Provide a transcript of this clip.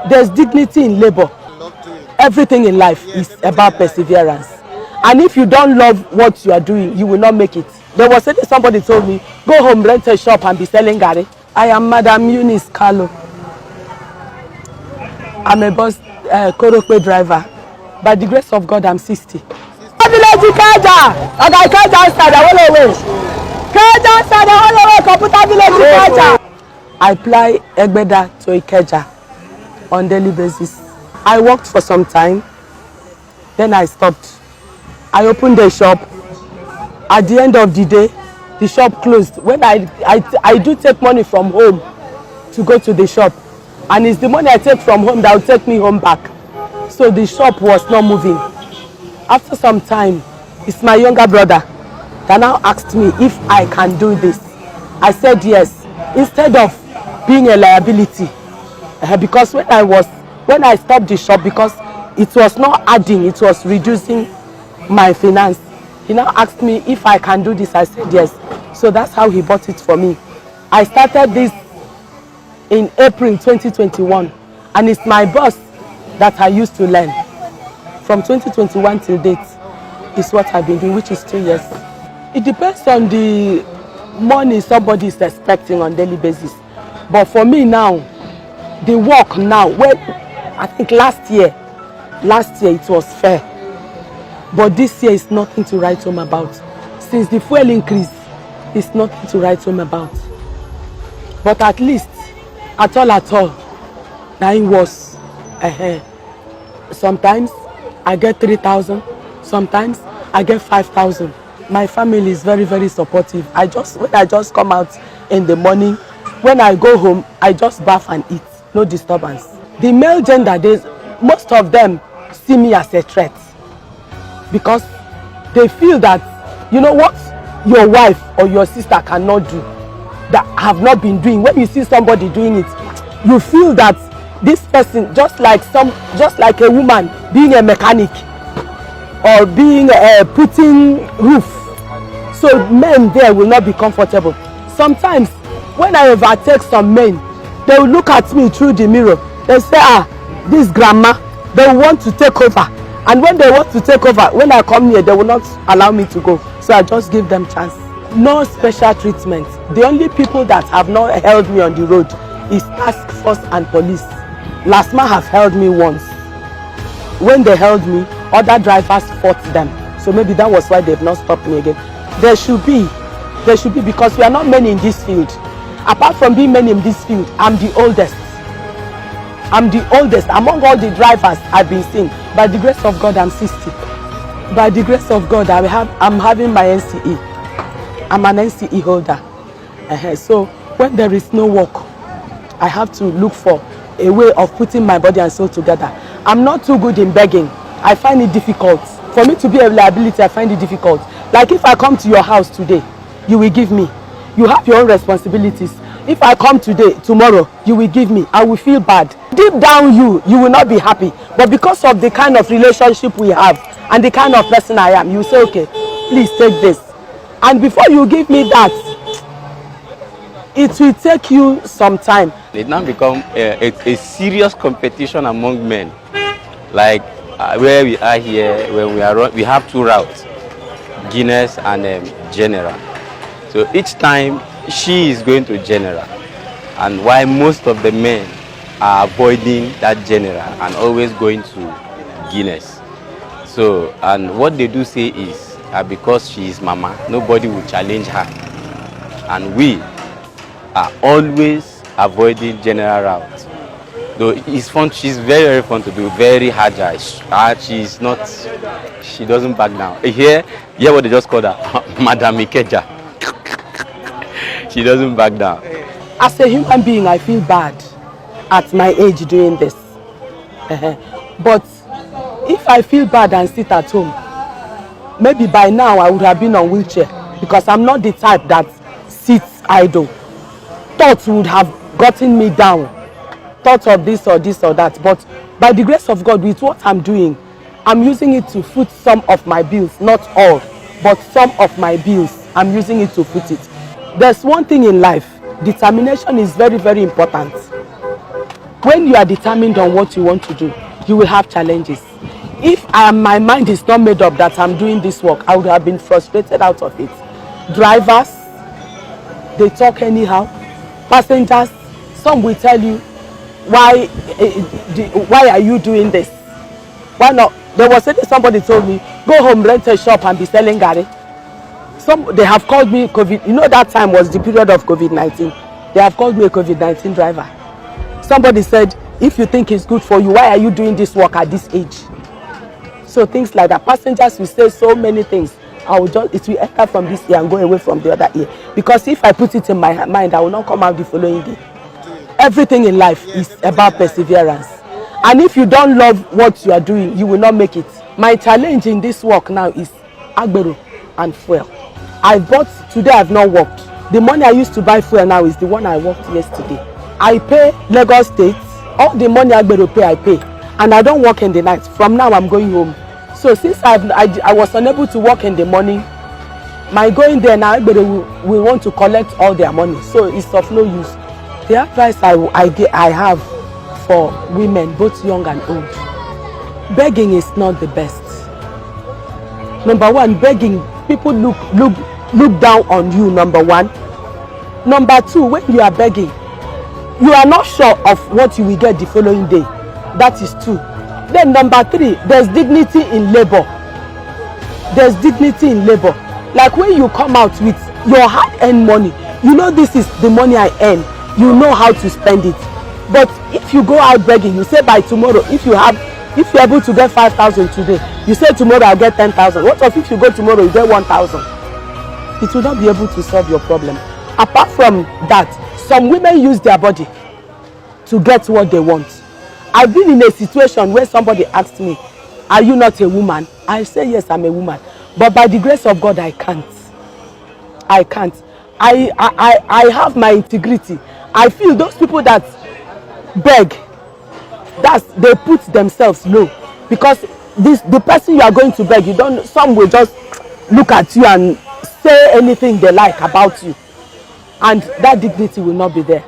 There's dignity in labor. Everything in life is about perseverance. And if you don't love what you are doing, you will not make it. There was somebody told me, go home, rent a shop and be selling gari. I am Madam Eunice Carlo. I'm a bus Korokpe driver. By the grace of God, I'm 60. I fly Egbeda to Ikeja on daily basis. I worked for some time, then I stopped. I opened a shop. At the end of the day, the shop closed. When I do take money from home to go to the shop, and it's the money I take from home that will take me home back. So the shop was not moving. After some time, it's my younger brother that now asked me if I can do this. I said yes, instead of being a liability, because when I stopped the shop, because it was not adding, it was reducing my finance. He now asked me if I can do this. I said yes. So that's how he bought it for me. I started this in April 2021, and it's my boss that I used to learn. From 2021 till date is what I've been doing, which is 2 years. It depends on the money somebody is expecting on daily basis. But for me now, the work now, well, I think last year it was fair. But this year is nothing to write home about. Since the fuel increase, it's nothing to write home about. But at least, at all, now it was. Sometimes I get 3,000, sometimes I get 5,000. My family is very, very supportive. When I just come out in the morning, when I go home, I just bath and eat, no disturbance. The male gender, most of them see me as a threat, because they feel that, you know what, your wife or your sister cannot do, that have not been doing. When you see somebody doing it, you feel that this person, just like a woman being a mechanic or being putting roof, so men there will not be comfortable. Sometimes when I overtake some men, they will look at me through the mirror. They say, this grandma, they want to take over. And when they want to take over, when I come here, they will not allow me to go. So I just give them chance. No special treatment. The only people that have not held me on the road is task force and police. Last man have held me once. When they held me, other drivers fought them. So maybe that was why they've not stopped me again. There should be, because we are not many in this field. Apart from being many in this field, I'm the oldest. I'm the oldest among all the drivers I've been seeing. By the grace of God, I'm 60. By the grace of God, I'm having my NCE. I'm an NCE holder. So when there is no work, I have to look for a way of putting my body and soul together. I'm not too good in begging. I find it difficult. For me to be a liability, I find it difficult. Like if I come to your house today, you will give me. You have your own responsibilities. If I come today, tomorrow, you will give me. I will feel bad. Deep down you will not be happy. But because of the kind of relationship we have and the kind of person I am, you say, okay, please take this. And before you give me that, it will take you some time. It now become a serious competition among men. Like where we are here, when we have two routes, Guinness and General. So each time she is going to General, and while most of the men are avoiding that General and always going to Guinness. So, and what they do say is because she is mama, nobody will challenge her, and we are always avoiding General route. Though it's fun, she's very, very fun to do, very agile. She doesn't back down. Here what they just called her, Madam Ikeja. She doesn't back down. As a human being, I feel bad at my age doing this. But if I feel bad and sit at home, maybe by now I would have been on wheelchair, because I'm not the type that sits idle. Thoughts would have gotten me down. Thoughts of this or that. But by the grace of God, with what I'm doing, I'm using it to foot some of my bills. Not all, but some of my bills. I'm using it to foot it. There's one thing in life. Determination is very, very important. when you are determined on what you want to do, you will have challenges. If my mind is not made up that I'm doing this work, I would have been frustrated out of it. Drivers, they talk anyhow. Passengers, some will tell you, why are you doing this? Why not? There was somebody told me, go home, rent a shop and be selling gari. They have called me COVID. You know, that time was the period of COVID-19. They have called me a COVID-19 driver. Somebody said, if you think it's good for you, why are you doing this work at this age? So things like that. Passengers will say so many things. It will enter from this ear and go away from the other ear. Because if I put it in my mind, I will not come out the following day. Everything in life is about perseverance. And if you don't love what you are doing, you will not make it. My challenge in this work now is agbero and fuel. Today I've not worked. The money I used to buy fuel now is the one I worked yesterday. I pay Lagos State. All the money agbero pay, I pay. And I don't work in the night. From now I'm going home. So since I was unable to work in the morning, my going there now, agbero will want to collect all their money. So it's of no use. The advice I have for women, both young and old, begging is not the best. Number one, begging, people look down on you, number one. Number two, when you are begging, you are not sure of what you will get the following day. That is two. Then number three, there's dignity in labor. There's dignity in labor. Like when you come out with your hard-earned money, you know this is the money I earn. You know how to spend it. But if you go out begging, you say by tomorrow, if you're able to get 5,000 today, you say tomorrow I'll get 10,000. What if you go tomorrow you get 1,000? It will not be able to solve your problem. Apart from that, some women use their body to get what they want. I've been in a situation where somebody asked me, are you not a woman? I say yes, I'm a woman. But by the grace of God, I can't. I can't. I have my integrity. I feel those people that beg, they put themselves low, because the person you are going to beg, some will just look at you and say anything they like about you, and that dignity will not be there.